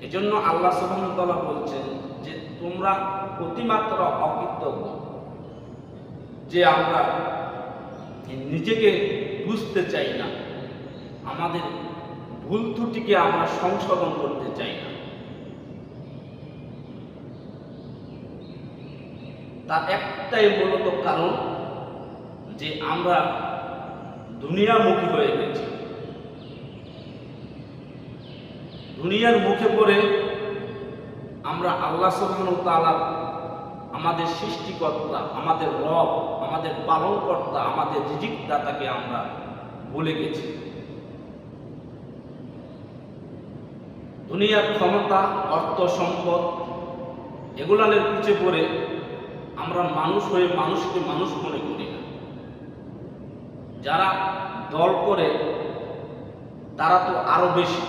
এজন্য আল্লাহ সুবহানাহু ওয়া তাআলা বলছেন যে তোমরা অতিমাত্রা অকৃতজ্ঞ, যে আমরা নিজেকে বুঝতে চাই না, আমাদের ভুল ত্রুটিকে আমরা সংশোধন করতে চাই না। তার একটাই মূলত কারণ যে আমরা দুনিয়ামুখী হয়ে গেছি। দুনিয়ার মুখে পড়ে আমরা আল্লাহ সুবহানাহু ওয়া তাআলা, আমাদের সৃষ্টিকর্তা, আমাদের রব, আমাদের পালনকর্তা, আমাদের রিজিকদাতাকে আমরা ভুলে গেছি। দুনিয়ার ক্ষমতা, অর্থ, সম্পদ এগুলার পিছে পড়ে আমরা মানুষ হয়ে মানুষকে মানুষ মনে করি না। যারা দল করে তারা তো আরো বেশি।